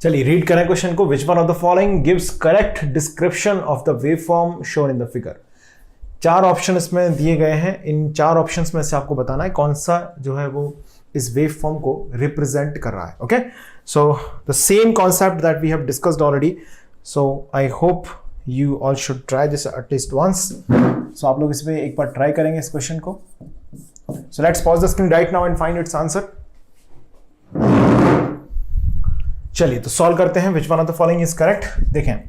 चलिए रीड करें क्वेश्चन को। Which one of the following gives correct description of the wave form shown the figure. चार option इसमें दिए गए हैं। इन चार ऑप्शंस में से आपको बताना है कौन सा जो है वो इस वेव फॉर्म को रिप्रेजेंट कर रहा है। Okay, so the same concept that we have discussed already, so I hope you all should try this at least once. So आप लोग इसमें एक बार ट्राई करेंगे इस क्वेश्चन को। So let's pause the screen right now and find its answer. चलिए तो solve करते हैं। Which one of the following is correct. देखें,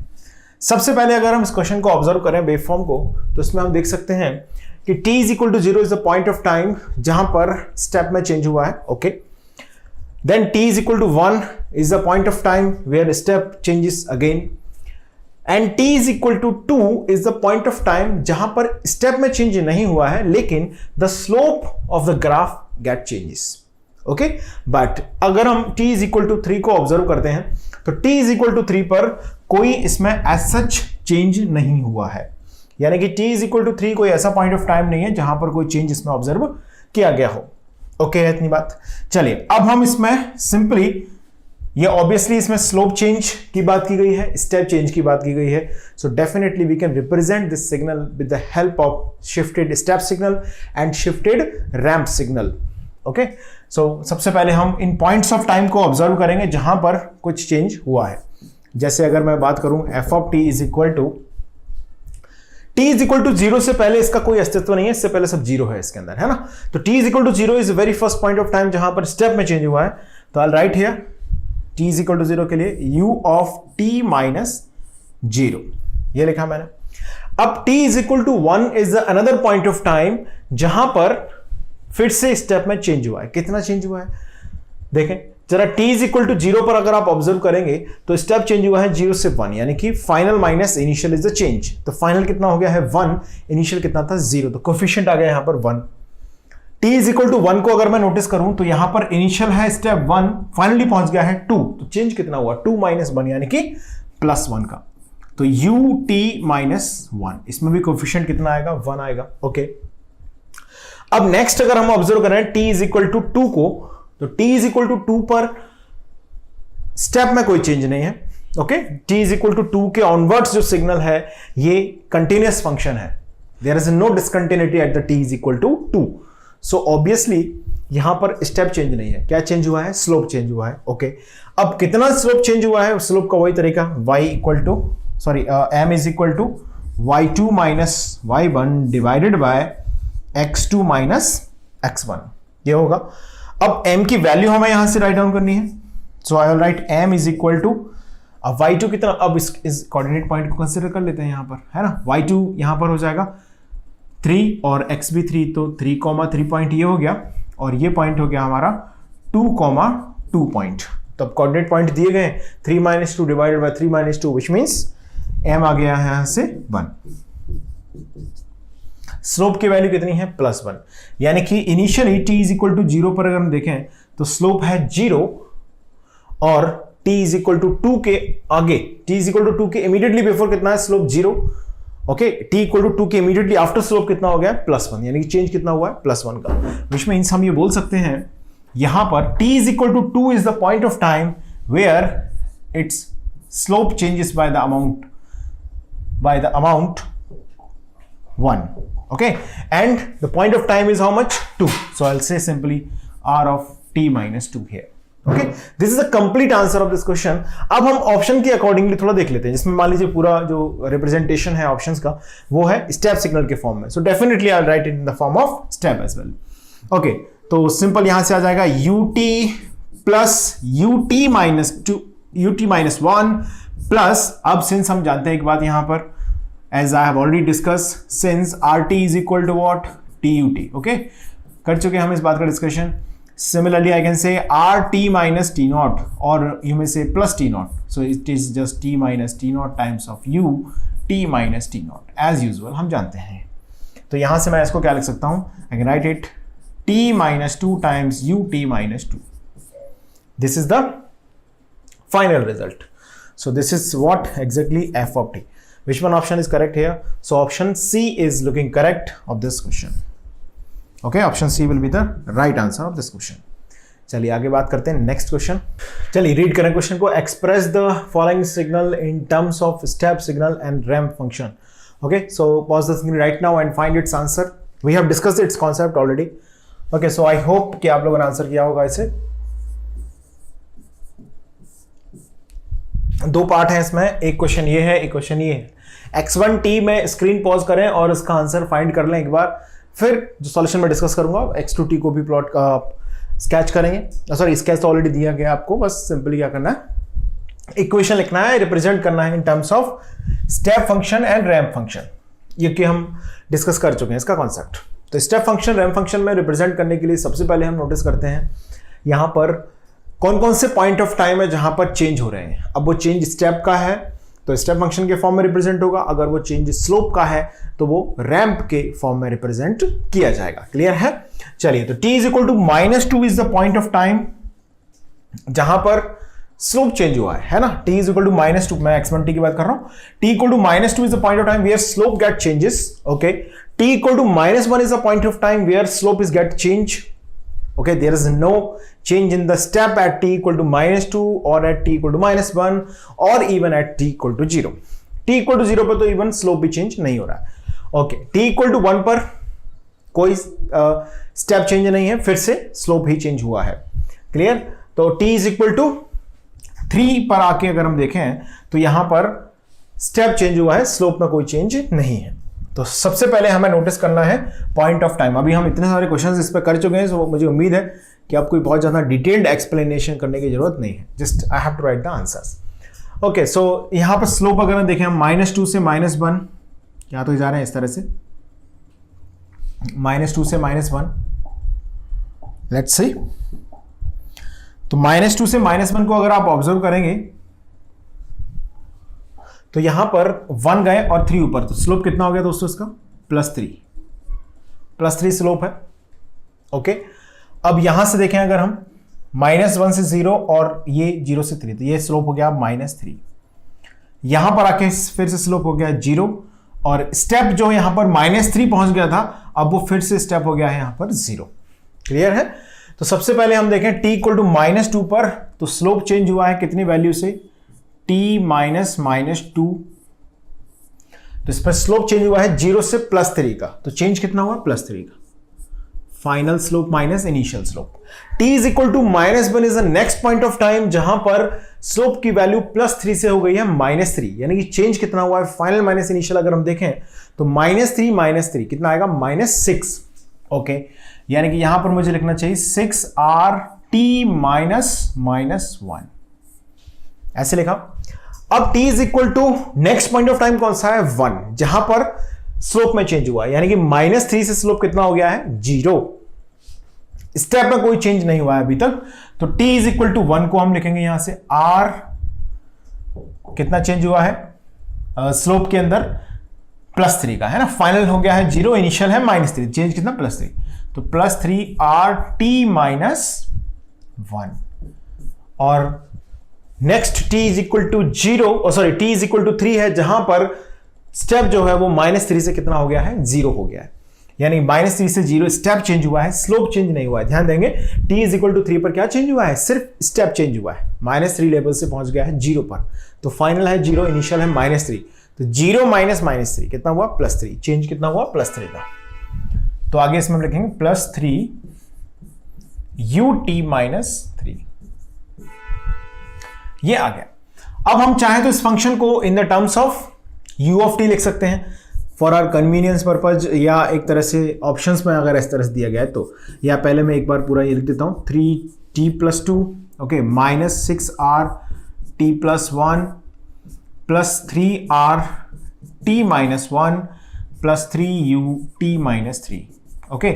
सबसे पहले अगर हम इस क्वेश्चन को ऑब्जर्व करें वेव फॉर्म को, तो इसमें हम देख सकते हैं कि t is equal to 0 is the point of time जहां पर स्टेप में चेंज हुआ है। Okay, then t is equal to 1 is the point of time where step changes again, and t is equal to 2 is the point of time जहां पर step में change नहीं हुआ है लेकिन the slope of the graph get changes. Okay, but अगर हम t is equal to 3 को ऑब्जर्व करते हैं तो t इज इक्वल टू 3 पर कोई इसमें एज सच चेंज नहीं हुआ है, यानी कि t इज इक्वल टू 3 कोई ऐसा पॉइंट ऑफ टाइम नहीं है जहां पर कोई चेंज इसमें ऑब्जर्व किया गया हो। ओके, इतनी बात। चलिए अब हम इसमें सिंपली, ये ऑब्वियसली इसमें स्लोप चेंज की बात की गई है, स्टेप चेंज की बात की गई है। So definitely we can represent this signal with the help of shifted step signal and shifted ramp signal. Okay, so सबसे पहले हम इन पॉइंट्स ऑफ टाइम को ऑब्जर्व करेंगे जहां पर कुछ चेंज हुआ है। जैसे अगर मैं बात करूं F of t is equal to, t is equal to 0 से पहले इसका कोई अस्तित्व नहीं है, इससे पहले सब 0 है इसके अंदर, है ना। तो t is equal to 0 is very first point of time जहां पर स्टेप में चेंज हुआ है। तो I write here t is equal to 0 के लिए u ऑफ t माइनस 0, ये लिखा मैंने। अब t is equal to 1 is another point of time जहां पर फिर से स्टेप में चेंज हुआ है। कितना चेंज हुआ है देखें जरा, t इज इक्वल टू 0 पर अगर आप ऑब्जर्व करेंगे तो स्टेप चेंज हुआ है 0 से 1, यानी कि final minus initial is the change. तो फाइनल कितना हो गया है 1, इनिशियल कितना था 0, तो कोफिशिएंट आ गया यहां पर 1। t इज इक्वल टू 1 को अगर मैं नोटिस करूं तो यहां पर इनिशियल है स्टेप 1, फाइनली पहुंच गया है 2, तो चेंज कितना हुआ 2 माइनस 1 यानी कि प्लस 1 का। तो ut माइनस 1, इसमें भी कोफिशिएंट कितना आएगा 1 आएगा। ओके, अब नेक्स्ट अगर हम ऑब्जर्व करें t इज इक्वल टू 2 को, तो t इज इक्वल टू 2 पर स्टेप में कोई चेंज नहीं है। Okay, t is equal to 2 के ऑनवर्ड्स जो सिग्नल है ये कंटिन्यूअस फंक्शन है, there is no discontinuity at the t is equal to 2। So obviously यहां पर स्टेप चेंज नहीं है, क्या चेंज हुआ है स्लोप चेंज हुआ है। ओके, अब कितना स्लोप चेंज हुआ है, स्लोप का वही तरीका y equal to m is equal to y2 minus y1 divided by x2 minus x1, ये होगा। अब m की वैल्यू हमें यहां से राइट डाउन करनी है, so I will write m is equal to, अब y2 कितना, अब इस कोऑर्डिनेट पॉइंट को कंसीडर कर लेते हैं यहां पर, है ना। y2 यहां पर हो जाएगा 3 और x भी 3, तो 3,3 पॉइंट ये हो गया और ये पॉइंट हो गया हमारा 2,2 पॉइंट। तो अब कोऑर्डिनेट पॉइंट दिए गए 3 minus 2 divided by 3 minus 2 which means m आ गया है यहां से 1। स्लोप की वैल्यू कितनी है +1, यानी कि initially t is equal to 0 पर अगर हम देखें तो स्लोप है 0 और t इज इक्वल टू 2 के आगे, t इज इक्वल टू 2 के इमीडिएटली बिफोर कितना है slope 0। Okay, t equal to 2 के इमीडिएटली आफ्टर स्लोप कितना हो गया +1, यानी कि चेंज कितना हुआ है +1 का, विच मीन्स हम ये बोल सकते हैं यहां पर t is equal to 2 is the point of time where its slope changes by the amount 1. Okay, and the point of time is how much 2, so I'll say simply r of t minus 2 here. Okay, this is the complete answer of this question. अब हम option के accordingly थोड़ा देख लेते हैं, जिसमें मान लीजिए पूरा जो रिप्रेजेंटेशन है ऑप्शंस का वो है स्टेप सिग्नल के फॉर्म में, so definitely I will write it in the form of step as well. Okay, तो सिंपल यहां से आ जाएगा ut plus ut minus 1 plus, अब सिंस हम जानते हैं एक बात यहां पर, as I have already discussed, since RT is equal to what TUT. okay, कर चुके हम इस बात का discussion. Similarly I can say RT minus T naught or you may say plus T naught, so it is just T minus T naught times of U T minus T naught as usual, हम जानते हैं। तो यहां से मैं इसको क्या लिख सकता हूं, I can write it T minus 2 times UT minus 2. This is the final result. So this is what exactly f of t. Which one option is correct here? So option C is looking correct of this question. Okay, option C will be the right answer of this question. चलिए आगे बात करते हैं next question. चलिए read करें question को। Express the following signal in terms of step signal and ramp function. Okay, so pause the screen right now and find its answer. We have discussed its concept already. Okay, so I hope कि आप लोगों ने answer किया होगा इसे। दो part है इसमें, एक क्वेश्चन ये है, एक क्वेश्चन ये है। x1t में स्क्रीन पॉज करें और इसका आंसर फाइंड कर लें एक बार, फिर जो सॉल्यूशन में डिस्कस करूंगा x2t को भी प्लॉट का स्केच करेंगे। सॉरी, स्केच तो ऑलरेडी दिया गया आपको, बस सिंपली क्या करना है, इक्वेशन लिखना है, रिप्रेजेंट करना है इन terms of step function and ramp function, ये कि हम डिस्कस कर चुके हैं इसका कॉन्सेप्ट। तो स्टेप फंक्शन रैंप फंक्शन में रिप्रेजेंट करने के लिए सबसे पहले हम नोटिस करते हैं यहां पर कौन कौन से पॉइंट ऑफ टाइम है जहां पर चेंज हो रहे हैं। अब वो चेंज स्टेप का है तो स्टेप फंक्शन के फॉर्म में रिप्रेजेंट होगा, अगर वो चेंज स्लोप का है तो वो रैंप के फॉर्म में रिप्रेजेंट किया जाएगा। क्लियर है? चलिए, तो t is equal to -2 is the point of time जहां पर स्लोप चेंज हुआ है ना। t इज इक्वल टू -2, मैं x1t की बात कर रहा हूं। t equal to -2 is the point of time where slope get changes. Okay, t equal to -1 is the point of time where slope is get change. Okay, there is no change in the step at t equal to -2 or at t equal to -1 or even at t equal to 0. t equal to 0 पर तो even slope भी change नहीं हो रहा है। Okay, t equal to 1 पर कोई step change नहीं है, फिर से slope ही change हुआ है। Clear? तो t is equal to 3 पर आके अगर हम देखें तो यहां पर step change हुआ है, slope में कोई change नहीं है। तो सबसे पहले हमें नोटिस करना है पॉइंट ऑफ टाइम। अभी हम इतने सारे क्वेश्चंस इस पर कर चुके हैं, तो मुझे उम्मीद है कि आपको बहुत ज़्यादा डिटेल्ड एक्सप्लेनेशन करने की जरूरत नहीं है, just I have to write the answers. Okay, so यहाँ पर स्लोप अगर हम देखें, हम -2 से -1 या तो जा रहे हैं इस तरह से, -2 से -1, लेट्स सी। तो -2 से -1 को अगर आप ऑब्जर्व करेंगे तो यहां पर 1 गए और 3 ऊपर, तो स्लोप कितना हो गया दोस्तों इसका? +3 स्लोप है। ओके, अब यहां से देखें अगर हम -1 से 0 और ये 0 से 3, तो ये स्लोप हो गया -3। यहां पर आके फिर से स्लोप हो गया 0 और स्टेप जो यहां पर -3 पहुंच गया था, अब वो फिर से स्टेप हो गया है यहां पर 0। क्लियर है? तो सबसे पहले हम देखें t इक्वल टू -2 पर, तो स्लोप चेंज हुआ है कितनी वैल्यू से? t -2। तो इस पर स्लोप चेंज हुआ है 0 से +3 का, तो चेंज कितना हुआ? +3 का। Final slope minus initial slope. t is equal to -1 is the next point of time जहां पर स्लोप की वैल्यू +3 से हो गई है -3, यानी कि चेंज कितना हुआ है? फाइनल माइनस इनिशियल अगर हम देखें तो -3 कितना आएगा? -6। ओके, यानी कि यहां पर मुझे लिखना चाहिए 6RT -1, ऐसे लिखा। अब t is equal to next point of time कौन सा है? 1, जहां पर स्लोप में चेंज हुआ है, यानी कि -3 से स्लोप कितना हो गया है? 0। स्टेप में कोई चेंज नहीं हुआ है अभी तक, तो t इज इक्वल टू 1 को हम लिखेंगे यहां से r, कितना चेंज हुआ है स्लोप के अंदर? +3 का है ना। फाइनल हो गया है 0, इनिशियल है -3, चेंज कितना? +3, तो +3RT -1। और next t is equal to 0, sorry t is equal to 3 है, जहां पर स्टेप जो है वो -3 से कितना हो गया है? 0 हो गया है, यानी -3 से 0 स्टेप चेंज हुआ है, स्लोप चेंज नहीं हुआ है। ध्यान देंगे t इज इक्वल टू 3 पर क्या चेंज हुआ है? सिर्फ स्टेप चेंज हुआ है, -3 लेवल से पहुंच गया है 0 पर, तो फाइनल है 0, इनिशियल है -3, तो 0 -3 कितना हुआ? +3, चेंज कितना हुआ? +3 का। तो आगे इसमें हम लिखेंगे +3 ut -3, ये आ गया। अब हम चाहें तो इस फंक्शन को in the terms of u of t लिख सकते हैं फॉर आवर कन्वीनियंस पर्पज, या एक तरह से ऑप्शंस में अगर इस तरह से दिया गया है तो, या पहले मैं एक बार पूरा ये लिख देता हूं, 3t+2, okay, -6RT +1 +3RT -1 +3ut -3। Okay,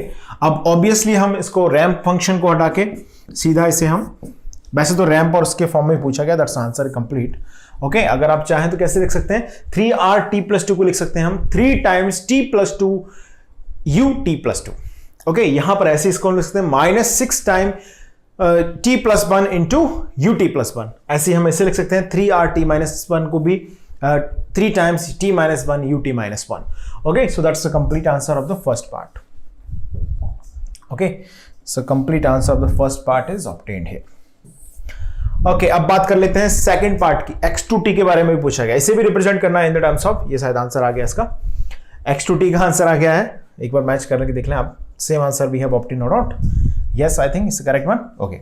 अब ऑब्वियसली हम इसको रैंप फंक्शन को हटा के सीधा इसे हम, वैसे तो रैंप और उसके फॉर्म में पूछा गया, दैट्स आंसर कंप्लीट। ओके, अगर आप चाहें तो कैसे लिख सकते हैं? 3RT+2 को लिख सकते हैं हम 3 टाइम्स t + 2 ut+2। ओके, यहां पर ऐसे इसको लिख सकते हैं -6 टाइम t + 1 इंटू ut+1, ऐसे हम ऐसे लिख सकते हैं 3RT -1 को भी 3 times t - 1 ut-1। Okay, so that's the complete answer of the first part. Okay, so complete answer of the first part is obtained here. Okay, अब बात कर लेते हैं सेकंड पार्ट की। x2t के बारे में भी पूछा गया, इसे भी रिप्रेजेंट करना है इन द टर्म्स ऑफ, ये शायद आंसर आ गया इसका। x2t का आंसर आ गया है, एक बार मैच करके देख लें आप, same answer we have obtained और not. Yes, I think it's the correct one. Okay,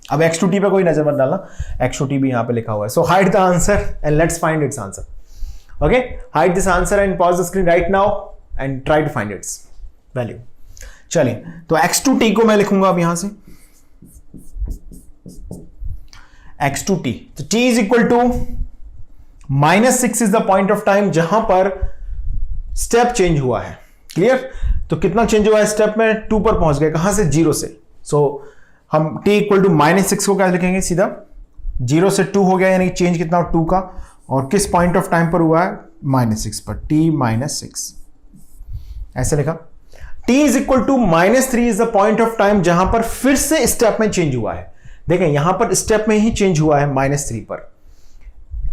अब x2t पे कोई नजर मत डालना, x2t भी यहां पे लिखा हुआ है। So hide the answer and let's find its answer. Okay, hide this answer and pause the screen right now and try to find its value. चलिए, तो x2t को मैं लिखूंगा अब यहां से x2t, तो t is equal to -6 is the point of time जहां पर स्टेप चेंज हुआ है। क्लियर? तो कितना चेंज हुआ है स्टेप में? 2 पर पहुंच गए, कहां से? 0 से। सो हम t इक्वल टू -6 को क्या लिखेंगे? सीधा 0 से 2 हो गया, यानी चेंज कितना 2 का, और किस पॉइंट ऑफ टाइम पर हुआ है? -6 पर, t -6 ऐसे लिखा। t is equal to -3 is the point of time जहां पर फिर से स्टेप में चेंज हुआ है। देखें, यहां पर स्टेप में ही चेंज हुआ है -3 पर,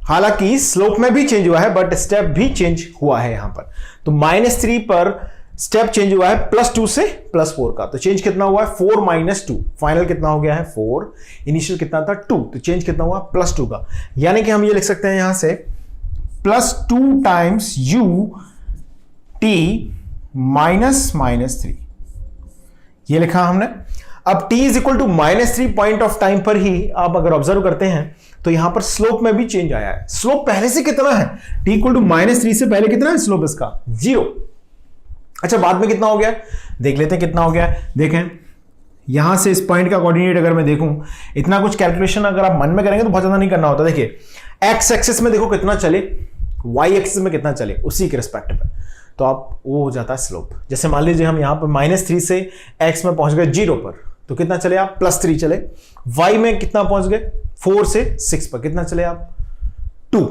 हालांकि स्लोप में भी चेंज हुआ है बट स्टेप भी चेंज हुआ है यहां पर। तो -3 पर स्टेप चेंज हुआ है +2 से +4 का, तो चेंज कितना हुआ है? 4 - 2, फाइनल कितना हो गया है? 4, इनिशियल कितना था? 2, तो चेंज कितना हुआ? +2 का, यानी कि हम ये लिख सकते हैं यहां से +2 टाइम्स u t -3, ये लिखा हमने। अब t is equal to -3 point of time पर ही आप अगर ऑब्जर्व करते हैं तो यहां पर स्लोप में भी चेंज आया है। स्लोप पहले से कितना है? t इक्वल टू -3 से पहले कितना है स्लोप इसका? 0। अच्छा, बाद में कितना हो गया देख लेते हैं कितना हो गया। देखें, यहां से इस पॉइंट का कोऑर्डिनेट अगर मैं देखूं, इतना कुछ कैलकुलेशन अगर आप मन में करेंगे तो बहुत ज्यादा नहीं करना होता। देखिए, एक्स एक्सिस में देखो कितना चले, वाई एक्सिस में कितना चले, उसी के रिस्पेक्ट पे तो आप वो हो जाता है स्लोप। जैसे मान लीजिए हम यहां पर -3 से एक्स में पहुंच गए 0 पर, तो कितना चले आप? +3 चले। वाई में कितना पहुंच गए? 4 से 6 पर, कितना चले आप? 2,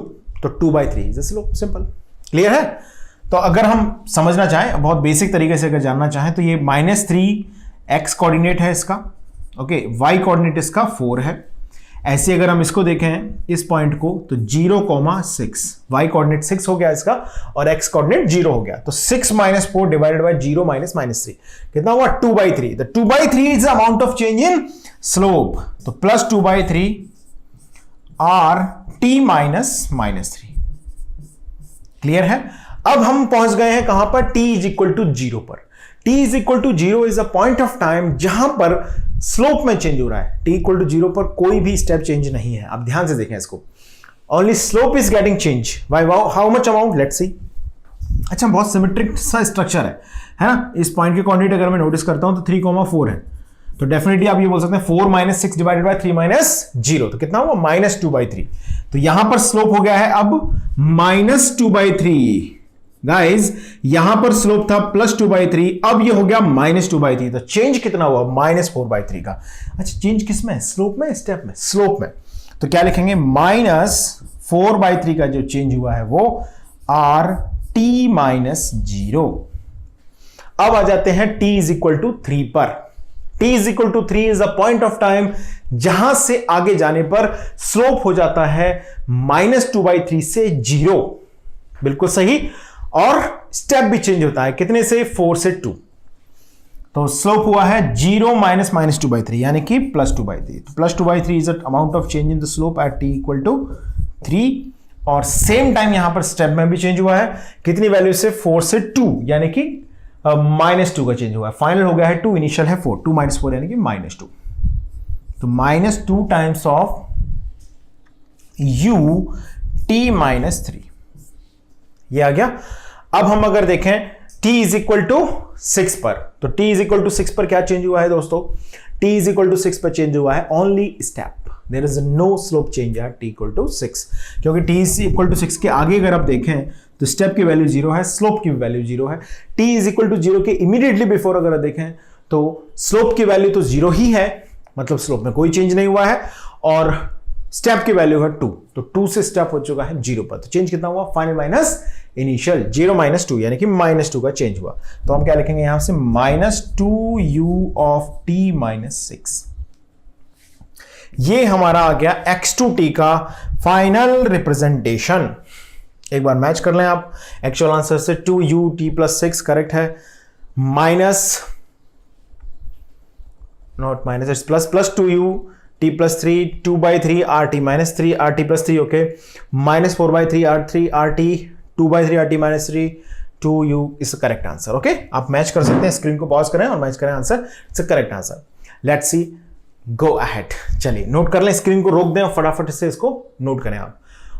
तो 2/3 इज स्लोप। सिंपल, क्लियर है? तो अगर हम समझना चाहें, बहुत बेसिक तरीके से अगर जानना चाहें, तो ये -3 x कोऑर्डिनेट है इसका, ओके, y कोऑर्डिनेट इसका 4 है। ऐसे अगर हम इसको देखें इस पॉइंट को, तो 0,6, y कोऑर्डिनेट 6 हो गया इसका और x कोऑर्डिनेट 0 हो गया, तो 6 - 4 डिवाइडेड बाय 0 - -3 कितना हुआ? 2/3। The 2/3 is amount of change in slope, तो +2/3 r t -3। क्लियर है? अब हम पहुंच गए हैं कहां पर? t इज इक्वल टू 0 पर। t is equal to 0 is a point of time जहां पर स्लोप में चेंज हो रहा है। t इक्वल टू 0 पर कोई भी स्टेप चेंज नहीं है। आप ध्यान से देखें इसको, only slope is getting change by how much amount? Let's see. अच्छा, बहुत सिमेट्रिक सा स्ट्रक्चर है ना? इस पॉइंट के कोऑर्डिनेट अगर मैं नोटिस करता हूं तो 3,4 है, तो डेफिनेटली आप ये बोल सकते हैं 4 - 6 डिवाइडेड बाय 3 - 0, तो कितना हुआ? -2/3। तो यहां पर स्लोप हो गया है अब -2/3। गाइज, यहां पर स्लोप था +2/3, अब ये हो गया -2/3, तो चेंज कितना हुआ? -4/3 का। अच्छा, चेंज किस में? स्लोप में, स्टेप में? स्लोप में। तो क्या लिखेंगे? -4/3 का जो चेंज हुआ है वो rt -0। अब आ जाते हैं t इज इक्वल टू 3 पर। t is equal to 3 is a point of time जहां से आगे जाने पर स्लोप हो जाता है -2/3 से 0। बिल्कुल सही। और स्टेप भी चेंज होता है, कितने से? 4 से 2। तो स्लोप हुआ है 0 - -2/3, यानी कि +2/3। तो +2/3 is the amount of change in the slope at t equal to 3। और सेम टाइम यहां पर स्टेप में भी चेंज हुआ है, कितनी वैल्यू से? 4 से 2, यानी कि -2 का चेंज हुआ है। फाइनल हो गया है 2, इनिशियल है 4, 2 - 4 यानी कि -2। तो -2 टाइम्स ऑफ u t -3, ये आ गया। अब हम अगर देखें t इज इक्वल टू 6 पर, तो t इज इक्वल टू 6 पर क्या चेंज हुआ है दोस्तों? t इज इक्वल टू 6 पर चेंज हुआ है only step, there is no slope change है t इक्वल टू 6, क्योंकि t इज इक्वल टू 6 के आगे अगर आप देखें तो स्टेप की वैल्यू 0 है, स्लोप की वैल्यू 0 है। t इज इक्वल टू 0 के इमीडिएटली बिफोर अगर आप देखें तो स्लोप की वैल्यू तो 0 ही है, मतलब स्लोप में कोई चेंज नहीं हुआ है, और स्टेप की वैल्यू है 2, तो 2 से स्टेप हो चुका है 0 पर, तो चेंज कितना हुआ? फाइनल माइनस इनिशियल, 0 - 2 यानी कि -2 का चेंज हुआ। तो हम क्या लिखेंगे यहां से? -2u of t -6। ये हमारा आ गया x2t का फाइनल रिप्रेजेंटेशन। एक बार मैच कर लें आप, एक्चुअल आंसर से 2u t + 6 करेक्ट है, not minus, it's plus 2u t plus 3 2 by 3 rt minus 3 rt plus 3, okay, minus 4 by 3 r3 rt 2 by 3 rt minus 3 2u is the correct answer. Okay, आप match कर सकते हैं, screen को pause करें और match करें answer, it's a correct answer. Let's see, go ahead. चलिए note कर लें, स्क्रीन को रोक दें और फटाफट से इसको नोट करें आप.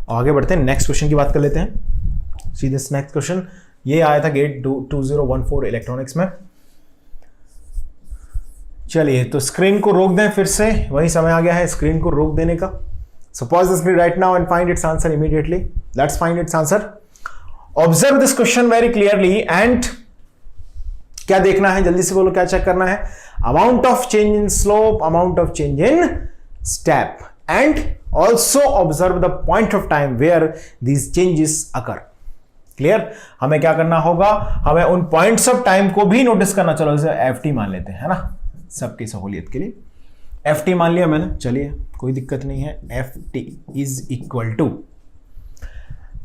आगे बढ़ते हैं, नेक्स्ट क्वेश्चन की बात कर लेते हैं. सी दिस नेक्स्ट क्वेश्चन, ये आया था गेट 2014 इलेक्ट्रॉनिक्स में. चलिए तो स्क्रीन को रोक दें, फिर से वही समय आ गया है स्क्रीन को रोक देने का. सो pause the screen right now and find its answer immediately. Let's find its answer. Observe this question very clearly and क्या देखना है, जल्दी से बोलो, क्या चेक करना है? Amount of change in slope, amount of change in step, and also observe the point of time where these changes occur. Clear? हमें क्या करना होगा, हमें उन पॉइंट्स ऑफ टाइम को भी नोटिस करना. चलो इसे एफ टी मान लेते हैं, है ना, सबकी सहूलियत के लिए. एफ टी मान लिया मैंने, चलिए कोई दिक्कत नहीं है. F t is equal to,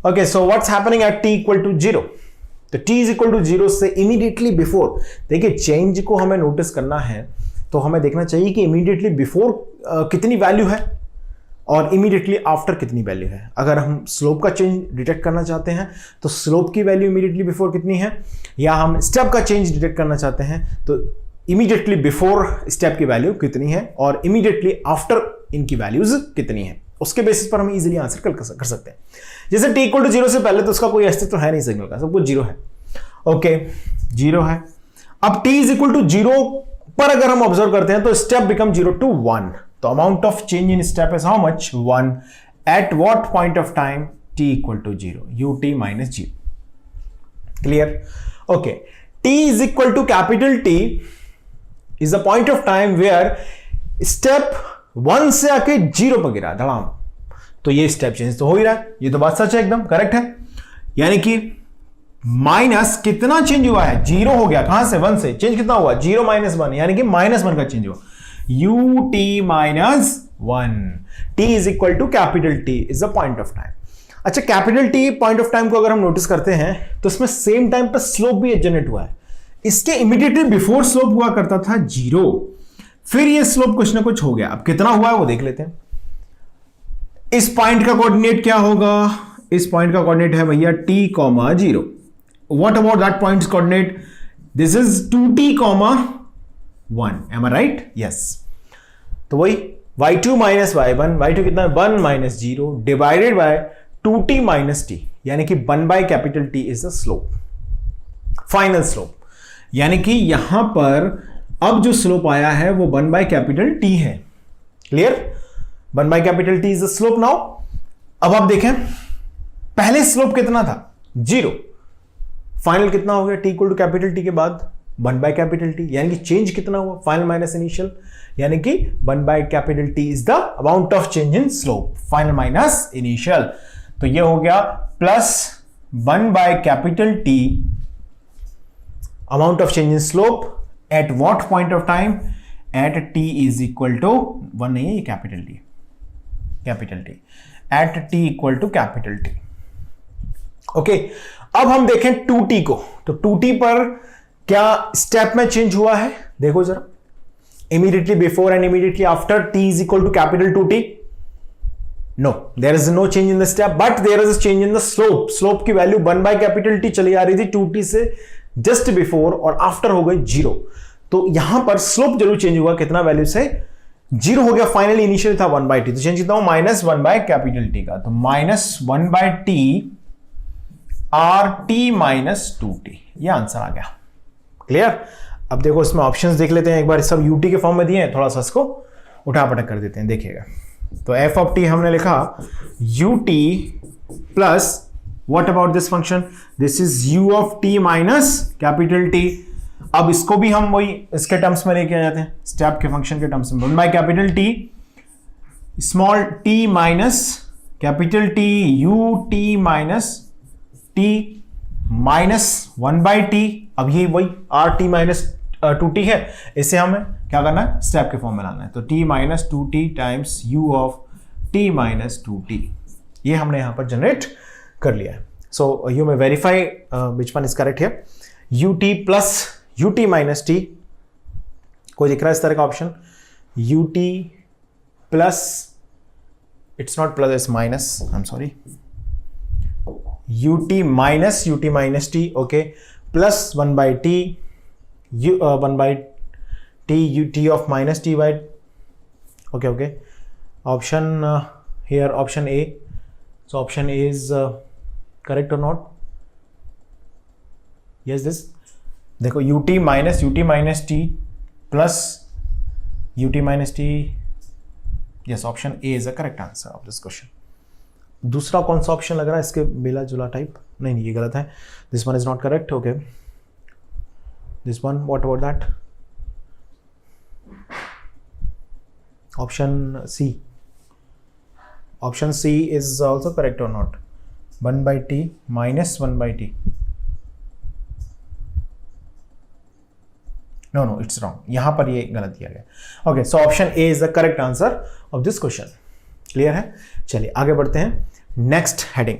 okay, so what's happening at t equal to 0. तो t इज इक्वल टू 0 से इमीडिएटली बिफोर, देखिए चेंज को हमें नोटिस करना है तो हमें देखना चाहिए कि इमीडिएटली बिफोर कितनी वैल्यू है और इमीडिएटली आफ्टर कितनी वैल्यू है. अगर हम स्लोप का चेंज डिटेक्ट करना चाहते हैं तो स्लोप की वैल्यू इमीडिएटली बिफोर कितनी है, या हम स्टेप का चेंज डिटेक्ट करना चाहते हैं तो इमीडिएटली बिफोर स्टेप की वैल्यू कितनी है और इमीडिएटली आफ्टर इनकी वैल्यूज कितनी है. उसके बेसिस पर हम इजीली आंसर कर सकते हैं. जैसे t इक्वल टू 0 से पहले तो उसका कोई अस्तित्व है नहीं सिग्नल का, सब कुछ 0 है. ओके, 0 है. अब t इज इक्वल टू 0 पर अगर हम ऑब्जर्व करते हैं तो स्टेप बिकम 0 टू 1. तो amount of change in step is how much, 1. At what point of time, t equal to 0, ut minus 0. Clear? Okay, t is equal to capital T is the point of time where step 1 से आके 0 पर गिरा धड़ाम. तो ये step change तो हो ही रहा है, ये तो बात सच है, एकदम करेक्ट है. यानी कि माइनस कितना चेंज हुआ है, 0 हो गया, कहां से, 1 से. चेंज कितना हुआ, 0 माइनस 1, यानी कि माइनस 1 का चेंज हुआ, ut minus 1. t is equal to capital T is the point of time. अच्छा, capital T point of time को अगर हम नोटिस करते हैं तो इसमें सेम टाइम पर स्लोप भी जनरेट हुआ है. इसके इमीडिएटली बिफोर स्लोप हुआ करता था 0, फिर ये स्लोप कुछ ना कुछ हो गया. अब कितना हुआ है वो देख लेते हैं. इस पॉइंट का कोऑर्डिनेट क्या होगा, इस पॉइंट का कोऑर्डिनेट है भैया t, 0. What about that points coordinate, this is 2t, 1. Am I right? Yes. तो वही y2 माइनस y1, y2 कितना है, 1 minus 0 divided by 2t minus t, यानी कि 1 by capital T is the slope, final slope. यानी कि यहां पर अब जो स्लोप आया है वो 1 बाय कैपिटल T है. Clear? 1 by capital T is the slope. Now अब आप देखें, पहले स्लोप कितना था, 0. फाइनल कितना हो गया, t equal to capital T के बाद 1 बाय कैपिटल T, यानी कि चेंज कितना हुआ, फाइनल माइनस इनिशियल, यानी कि 1 by capital T is the amount of change in slope, final minus initial. तो ये हो गया plus 1 by capital T amount of change in slope at what point of time, at t is equal to 1 नहीं है, ये capital T at t equal to capital T. Okay, अब हम देखें 2t को. तो 2t पर क्या स्टेप में चेंज हुआ है, देखो जरा. Immediately before and immediately after t is equal to capital 2t. No, there is no change in the step, but there is a change in the slope. Slope की value 1 by capital T चली आ रही थी 2t से just before, और after हो गई 0. तो यहां पर स्लोप जरूर चेंज हुआ, कितना वैल्यू से, 0 हो गया. फाइनली इनिशियल था 1 बाय टी, तो चेंज कितना हुआ, माइनस 1 बाय कैपिटल T का. तो minus 1 by T R t minus 2t, ये आंसर आ गया. क्लियर? अब देखो इसमें ऑप्शंस देख लेते हैं एक बार. सब यूटी के फॉर्म में दिए हैं, थोड़ा सा इसको उठा पटक कर देते हैं, देखिएगा. तो एफ ऑफ टी हमने लिखा ut plus What about this function? This is u of t minus capital T. अब इसको भी हम वही इसके टर्म्स में लेके आ जाते हैं, स्टेप के फंक्शन के टर्म्स में. 1 by capital T small t minus capital T u t minus t minus 1 by t. अब ये वही r t माइनस 2t है, इसे हमें क्या करना है, स्टेप के फॉर्म में लाना है. तो t minus 2t times u of t minus 2t, ये हमने यहां पर जनरेट कर लिया है. So you may verify which one is correct here. ut plus ut minus t कोई दिख रहा है इस तरह का option? ut plus, it's not plus, it's minus, I am sorry, ut minus t, okay, plus 1 by t, 1 by t, ut of minus t by, okay, option here, option A. So option A is correct or not? Yes, this, देखो ut minus t plus ut minus t, yes, option A is the correct answer of this question. दूसरा कौन सा option लग रहा है इसके बेला जुला type? नहीं, ये गलत है, this one is not correct, okay, this one, what about that? Option C, option C is also correct or not? 1 by t minus 1 by t, no, it's wrong, यहां पर ये गलत दिया गया, okay, so option A is the correct answer of this question. Clear है? चलिए आगे बढ़ते हैं, नेक्स्ट हेडिंग।